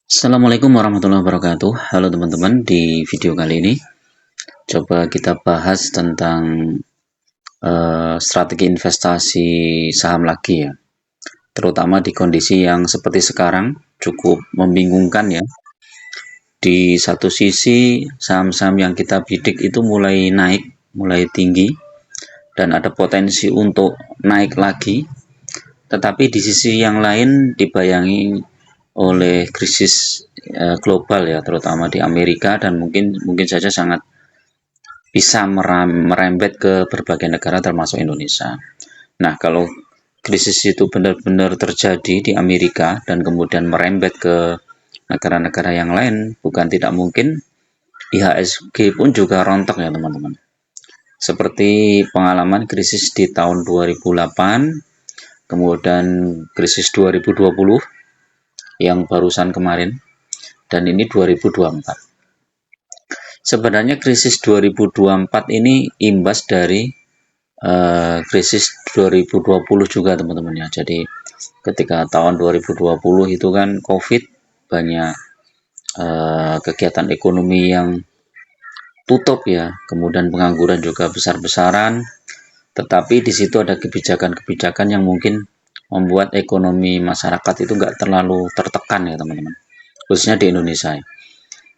Assalamualaikum warahmatullahi wabarakatuh. Halo teman-teman, di video kali ini coba kita bahas tentang strategi investasi saham lagi ya. Terutama di kondisi yang seperti sekarang cukup membingungkan ya. Di satu sisi saham-saham yang kita bidik itu mulai naik, mulai tinggi dan ada potensi untuk naik lagi. Tetapi di sisi yang lain dibayangi oleh krisis global ya, terutama di Amerika dan mungkin saja sangat bisa merembet ke berbagai negara termasuk Indonesia. Nah, kalau krisis itu benar-benar terjadi di Amerika dan kemudian merembet ke negara-negara yang lain, bukan tidak mungkin IHSG pun juga rontok ya teman-teman. Seperti pengalaman krisis di tahun 2008, kemudian krisis 2020 yang barusan kemarin, dan ini 2024. Sebenarnya krisis 2024 ini imbas dari krisis 2020 juga teman-teman ya. Jadi ketika tahun 2020 itu kan COVID, banyak kegiatan ekonomi yang tutup ya, kemudian pengangguran juga besar-besaran, tetapi di situ ada kebijakan-kebijakan yang mungkin membuat ekonomi masyarakat itu nggak terlalu tertekan ya teman-teman, khususnya di Indonesia ya.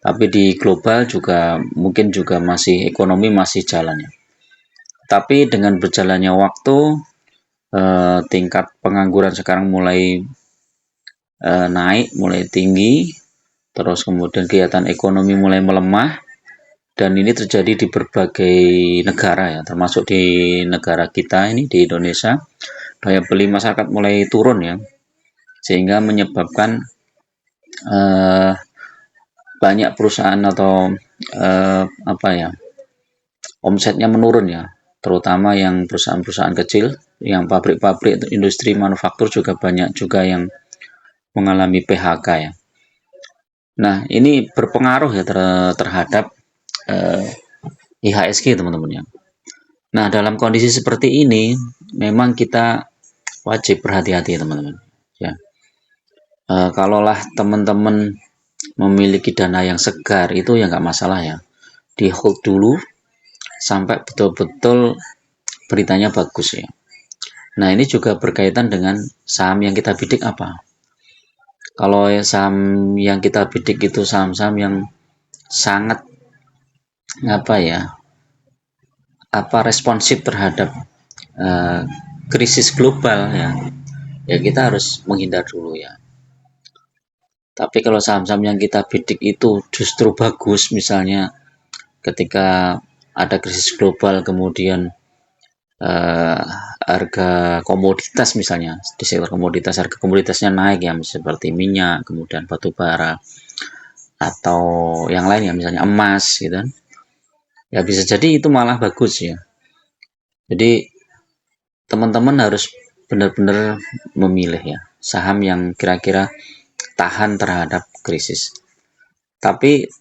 Tapi di global juga mungkin juga masih ekonomi masih jalan ya. Tapi dengan berjalannya waktu, tingkat pengangguran sekarang mulai naik, mulai tinggi, terus kemudian kegiatan ekonomi mulai melemah, dan ini terjadi di berbagai negara ya, termasuk di negara kita ini di Indonesia. Daya beli masyarakat mulai turun ya, sehingga menyebabkan banyak perusahaan atau omsetnya menurun ya, terutama yang perusahaan-perusahaan kecil, yang pabrik-pabrik industri manufaktur juga banyak juga yang mengalami PHK ya. Nah, ini berpengaruh ya terhadap IHSG teman-teman ya. Nah, dalam kondisi seperti ini memang kita wajib berhati-hati teman-teman ya. Kalaulah teman-teman memiliki dana yang segar itu ya nggak masalah ya, di hold dulu sampai betul-betul beritanya bagus ya. Nah, ini juga berkaitan dengan saham yang kita bidik apa. Kalau saham yang kita bidik itu saham-saham yang sangat responsif terhadap krisis global ya kita harus menghindar dulu ya. Tapi kalau saham-saham yang kita bidik itu justru bagus, misalnya ketika ada krisis global kemudian harga komoditas, misalnya di sektor komoditas harga komoditasnya naik ya, seperti minyak, kemudian batu bara atau yang lain ya, misalnya emas gitu kan, ya bisa jadi itu malah bagus ya. Jadi teman-teman harus benar-benar memilih ya saham yang kira-kira tahan terhadap krisis, tapi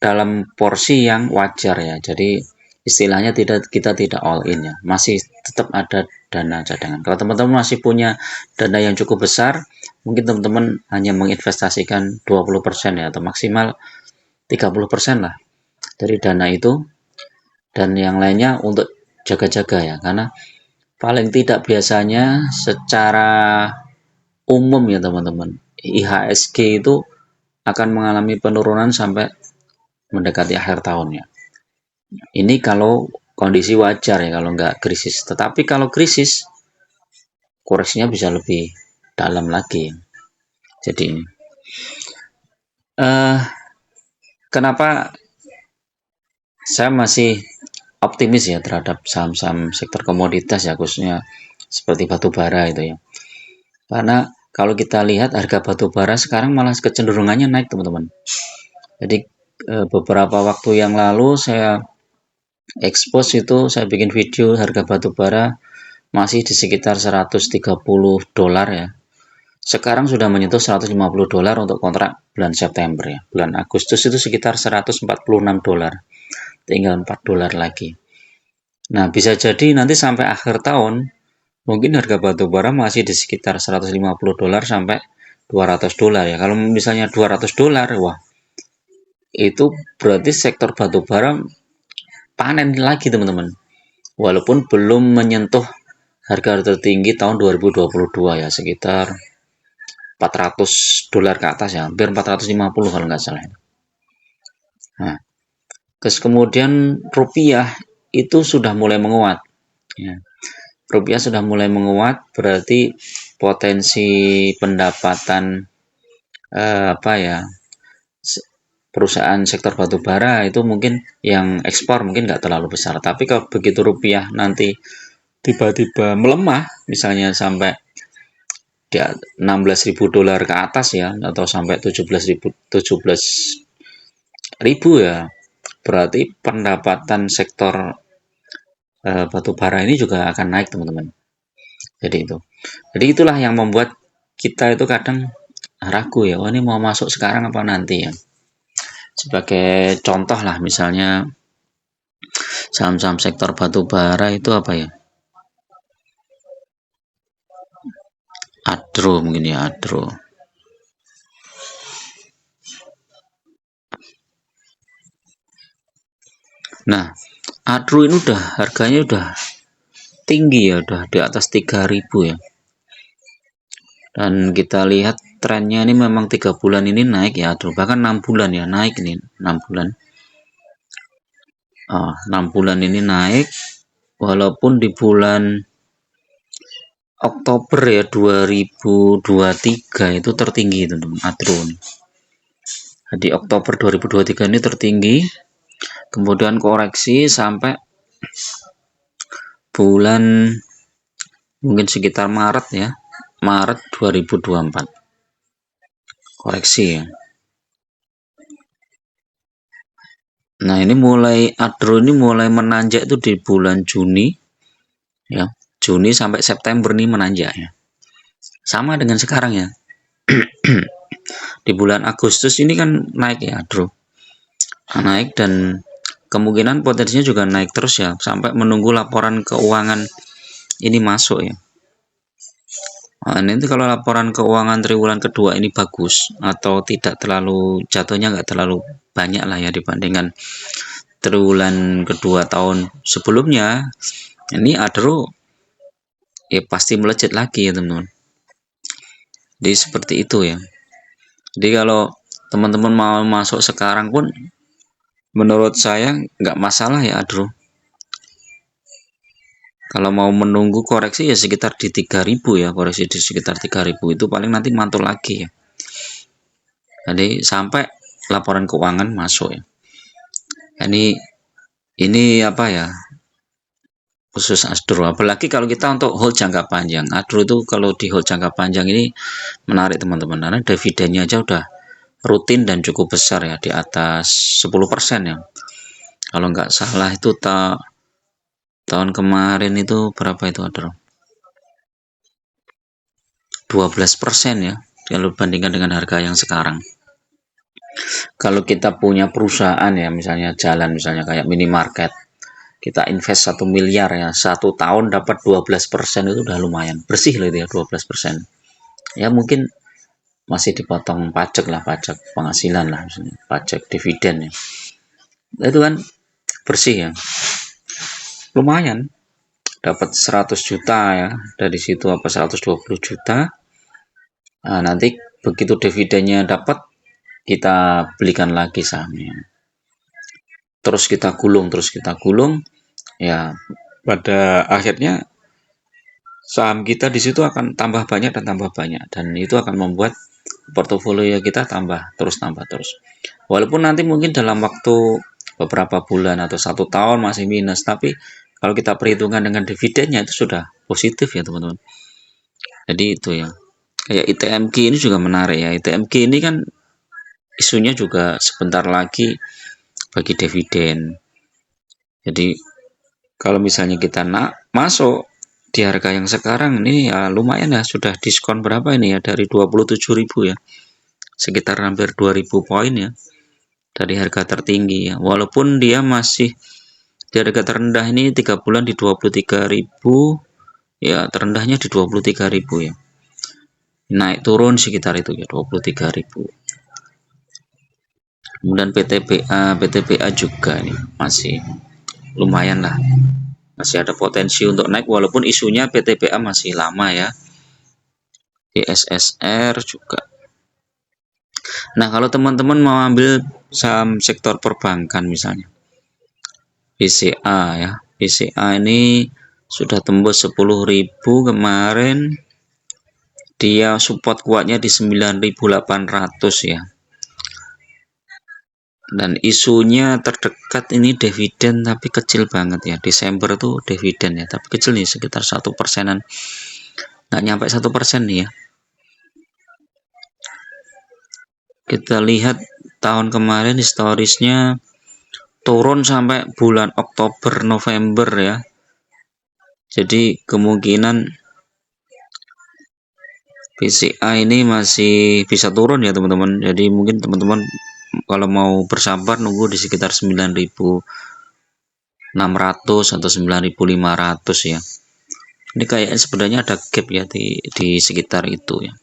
dalam porsi yang wajar ya. Jadi istilahnya kita tidak all in ya, masih tetap ada dana cadangan. Kalau teman-teman masih punya dana yang cukup besar, mungkin teman-teman hanya menginvestasikan 20% ya, atau maksimal 30% lah dari dana itu, dan yang lainnya untuk jaga-jaga ya. Karena paling tidak biasanya secara umum ya teman-teman, IHSG itu akan mengalami penurunan sampai mendekati akhir tahun ya. Ini kalau kondisi wajar ya, kalau nggak krisis. Tetapi kalau krisis, koreksinya bisa lebih dalam lagi. Jadi ini. Kenapa saya masih optimis ya terhadap saham-saham sektor komoditas ya, khususnya seperti batu bara itu ya. Karena kalau kita lihat harga batu bara sekarang malah kecenderungannya naik teman-teman. Jadi beberapa waktu yang lalu saya expose itu, saya bikin video harga batu bara masih di sekitar 130 dolar ya. Sekarang sudah menyentuh 150 dolar untuk kontrak bulan September ya. Bulan Agustus itu sekitar 146 dolar. Tinggal 4 dolar lagi. Nah, bisa jadi nanti sampai akhir tahun mungkin harga batu bara masih di sekitar 150 dolar sampai $200 ya. Kalau misalnya $200, wah itu berarti sektor batubara panen lagi teman-teman. Walaupun belum menyentuh harga tertinggi tahun 2022 ya, sekitar $400 ke atas ya, hampir 450 kalau nggak salah. Nah, terus kemudian rupiah itu sudah mulai menguat. Ya. Rupiah sudah mulai menguat, berarti potensi pendapatan apa ya, perusahaan sektor batubara itu mungkin yang ekspor mungkin nggak terlalu besar. Tapi kalau begitu rupiah nanti tiba-tiba melemah, misalnya sampai di $16.000 ke atas ya, atau sampai 17.000 ya, berarti pendapatan sektor batubara ini juga akan naik teman-teman. Jadi itulah yang membuat kita itu kadang ragu ya, oh ini mau masuk sekarang apa nanti ya. Sebagai contoh lah, misalnya saham-saham sektor batubara itu apa ya, Adro mungkin ya, Adro. Nah, Adro ini udah harganya udah tinggi ya, udah di atas 3.000 ya. Dan kita lihat trennya ini memang 3 bulan ini naik ya, Adro. Bahkan 6 bulan ya naik ini, 6 bulan. 6 bulan ini naik, walaupun di bulan Oktober ya 2023 itu tertinggi teman-teman, Adro. Di Oktober 2023 ini tertinggi, kemudian koreksi sampai bulan mungkin sekitar Maret ya, Maret 2024 koreksi ya. Nah, ini mulai Adro ini mulai menanjak itu di bulan Juni ya, Juni sampai September ini menanjak ya, sama dengan sekarang ya. Di bulan Agustus ini kan naik ya Adro, naik, dan kemungkinan potensinya juga naik terus ya, sampai menunggu laporan keuangan ini masuk ya. Nah, nanti kalau laporan keuangan triwulan kedua ini bagus atau tidak terlalu, jatuhnya nggak terlalu banyak lah ya dibandingkan triwulan kedua tahun sebelumnya, ini Adro ya pasti melejit lagi ya teman-teman. Jadi seperti itu ya. Jadi kalau teman-teman mau masuk sekarang pun menurut saya nggak masalah ya Adro. Kalau mau menunggu koreksi ya sekitar di 3.000 ya, koreksi di sekitar 3.000 itu paling nanti mantul lagi ya. Jadi sampai laporan keuangan masuk ya. Ini apa ya, khusus Adro. Apalagi kalau kita untuk hold jangka panjang, Adro itu kalau di hold jangka panjang ini menarik teman-teman, karena dividennya aja udah rutin dan cukup besar ya, di atas 10% ya. Kalau nggak salah itu tahun kemarin itu berapa itu Adro? 12% ya, kalau bandingkan dengan harga yang sekarang. Kalau kita punya perusahaan ya, misalnya jalan, misalnya kayak minimarket, kita invest 1 miliar ya, 1 tahun dapat 12% itu udah lumayan bersih loh itu ya, 12%. Ya mungkin masih dipotong pajak lah, pajak penghasilan lah, misalnya pajak dividen ya, itu kan bersih ya, lumayan dapat 100 juta ya dari situ, apa 120 juta. Nah, nanti begitu dividennya dapat, kita belikan lagi sahamnya, terus kita gulung ya, pada akhirnya saham kita di situ akan tambah banyak dan itu akan membuat portofolio kita tambah terus. Walaupun nanti mungkin dalam waktu beberapa bulan atau 1 tahun masih minus, tapi kalau kita perhitungkan dengan dividennya itu sudah positif ya teman-teman. Jadi itu ya, kayak ITMG ini juga menarik ya. ITMG ini kan isunya juga sebentar lagi bagi dividen. Jadi kalau misalnya kita masuk di harga yang sekarang ini ya lumayan ya, sudah diskon berapa ini ya, dari 27.000 ya, sekitar hampir 2.000 poin ya dari harga tertinggi ya. Walaupun dia masih di harga terendah ini 3 bulan di 23.000 ya, terendahnya di 23.000 ya. naik turun sekitar itu ya 23.000. Kemudian PTBA juga nih masih lumayan lah, masih ada potensi untuk naik walaupun isunya PTBA masih lama ya. ISSR juga. Nah, kalau teman-teman mau ambil saham sektor perbankan misalnya BCA ya, BCA ini sudah tembus 10.000 kemarin, dia support kuatnya di 9.800 ya. Dan isunya terdekat ini dividen tapi kecil banget ya. Desember tuh dividen ya, tapi kecil nih sekitar 1%-an, nggak nyampe 1% nih ya. Kita lihat tahun kemarin historisnya turun sampai bulan Oktober November ya. Jadi kemungkinan BCA ini masih bisa turun ya teman-teman. Jadi mungkin teman-teman kalau mau bersabar nunggu di sekitar 9.600 atau 9.500 ya. Ini kayaknya sebenarnya ada gap ya di sekitar itu ya.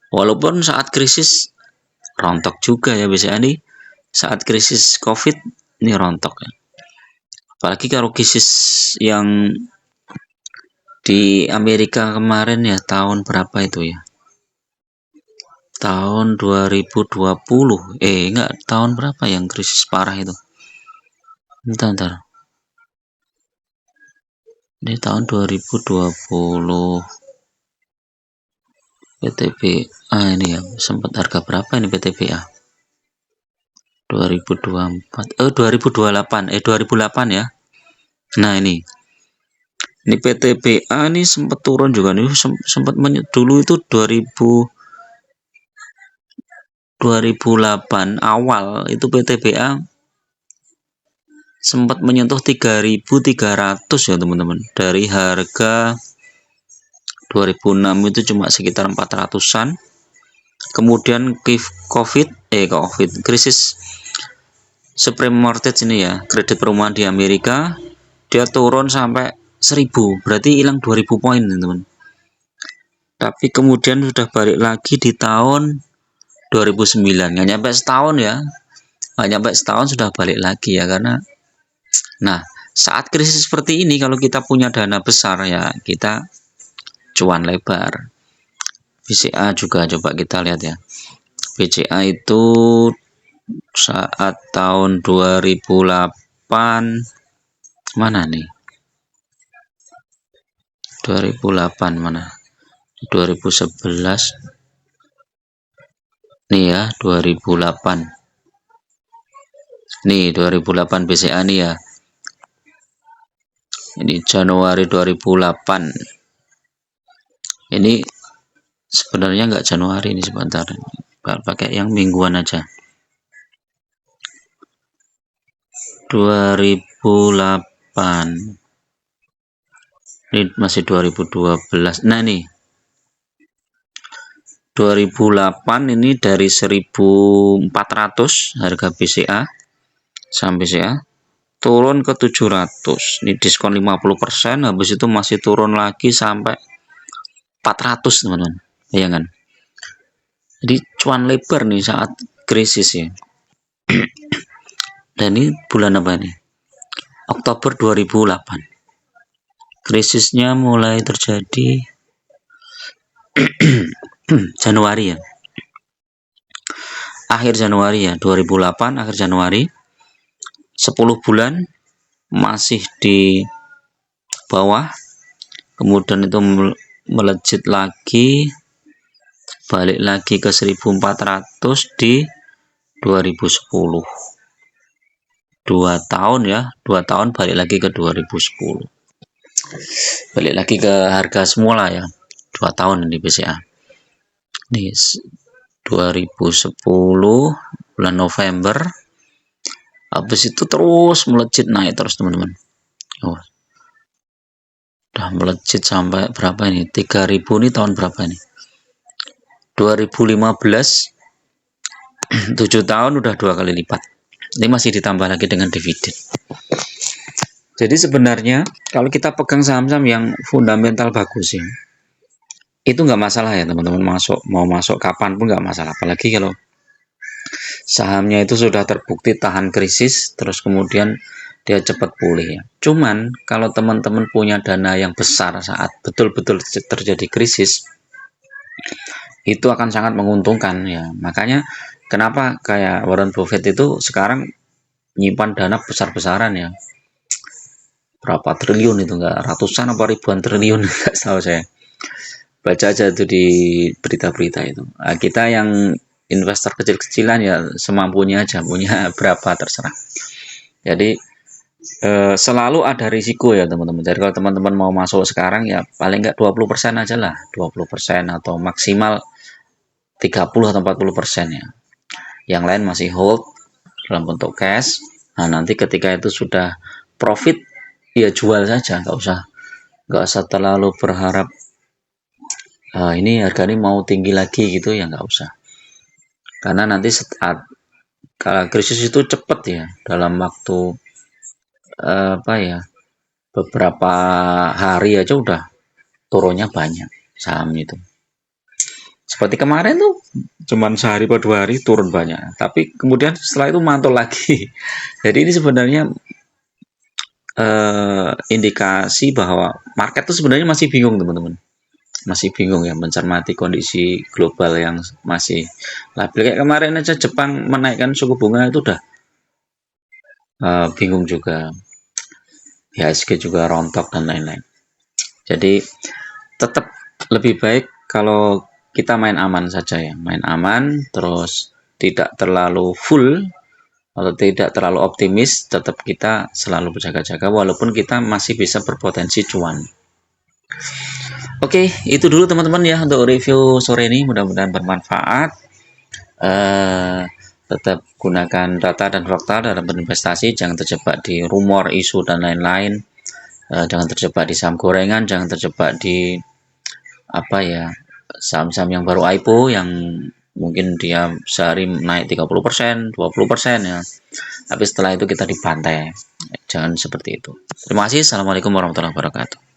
Walaupun saat krisis rontok juga ya BCA ini. Saat krisis COVID ini rontok ya. Apalagi kalau krisis yang di Amerika kemarin ya, tahun berapa itu ya? Tahun 2020. Enggak, tahun berapa yang krisis parah itu? Bentar. Ini tahun 2020. PTBA ini ya, sempat harga berapa ini PTBA? 2024. 2008 ya. Nah, ini PTBA ini sempat turun juga nih, sempat dulu itu 2008 awal itu PTBA sempat menyentuh 3.300 ya teman-teman. Dari harga 2006 itu cuma sekitar 400-an. Kemudian krisis subprime mortgage ini ya, kredit perumahan di Amerika, dia turun sampai 1.000, berarti hilang 2.000 poin teman-teman. Tapi kemudian sudah balik lagi di tahun 2009, nggak nyampe setahun ya, nggak nyampe setahun sudah balik lagi ya. Karena nah, saat krisis seperti ini kalau kita punya dana besar ya, kita cuan lebar. BCA juga coba kita lihat ya. BCA itu saat tahun 2008 mana nih? 2008 mana? 2011 nih ya, 2008 nih, 2008 BCA nih ya. Ini Januari 2008. Ini sebenarnya nggak Januari, ini sebentar, pakai yang mingguan aja. 2008 ini masih 2012. Nah nih 2008 ini dari 1.400 harga BCA, saham BCA turun ke 700. Ini diskon 50%, habis itu masih turun lagi sampai 400 teman-teman. Bayangkan. Jadi cuan lebar nih saat krisis ya. Dan ini bulan apa nih? Oktober 2008. Krisisnya mulai terjadi Januari ya. Akhir Januari ya, 2008 akhir Januari. 10 bulan masih di bawah. Kemudian itu melejit lagi, balik lagi ke 1.400 di 2010. 2 tahun ya, 2 tahun balik lagi ke 2010. Balik lagi ke harga semula ya. 2 tahun di BCA. Ini 2010 bulan November. Habis itu terus melejit naik terus teman-teman. Udah melejit sampai berapa ini? 3.000 ini tahun berapa ini? 2015. 7 tahun udah 2 kali lipat. Ini masih ditambah lagi dengan dividen. Jadi sebenarnya kalau kita pegang saham-saham yang fundamental bagus ya, itu nggak masalah ya teman-teman, mau masuk kapan pun nggak masalah, apalagi kalau sahamnya itu sudah terbukti tahan krisis, terus kemudian dia cepat pulih ya. Cuman kalau teman-teman punya dana yang besar saat betul-betul terjadi krisis, itu akan sangat menguntungkan ya. Makanya kenapa kayak Warren Buffett itu sekarang nyimpan dana besar-besaran ya. Berapa triliun itu, nggak ratusan apa ribuan triliun nggak tahu saya. Baca aja itu di berita-berita itu. Nah, kita yang investor kecil-kecilan ya semampunya aja, punya berapa terserah. Jadi selalu ada risiko ya teman-teman. Jadi kalau teman-teman mau masuk sekarang ya paling nggak 20% aja lah, 20% atau maksimal 30 atau 40% ya. Yang lain masih hold dalam bentuk cash. Nah, nanti ketika itu sudah profit ya jual saja, nggak usah terlalu berharap ini harga ini mau tinggi lagi gitu ya, nggak usah. Karena nanti saat kalau krisis itu cepat ya, dalam waktu apa ya, beberapa hari aja udah turunnya banyak saham itu. Seperti kemarin tuh cuman sehari atau 2 hari turun banyak, tapi kemudian setelah itu mantul lagi. Jadi ini sebenarnya indikasi bahwa market tuh sebenarnya masih bingung teman-teman, masih bingung ya mencermati kondisi global yang masih labil. Kayak kemarin aja Jepang menaikkan suku bunga itu udah bingung juga, IHSG juga rontok dan lain-lain. Jadi tetap lebih baik kalau kita main aman saja ya, main aman terus tidak terlalu full atau tidak terlalu optimis, tetap kita selalu berjaga-jaga walaupun kita masih bisa berpotensi cuan. Oke, itu dulu teman-teman ya untuk review sore ini, mudah-mudahan bermanfaat. Tetap gunakan data dan fakta dalam berinvestasi, jangan terjebak di rumor, isu dan lain-lain. Jangan terjebak di saham gorengan, jangan terjebak di apa ya, saham-saham yang baru IPO yang mungkin dia sehari naik 30%, 20% ya. Tapi setelah itu kita dibantai. Jangan seperti itu. Terima kasih. Assalamualaikum warahmatullahi wabarakatuh.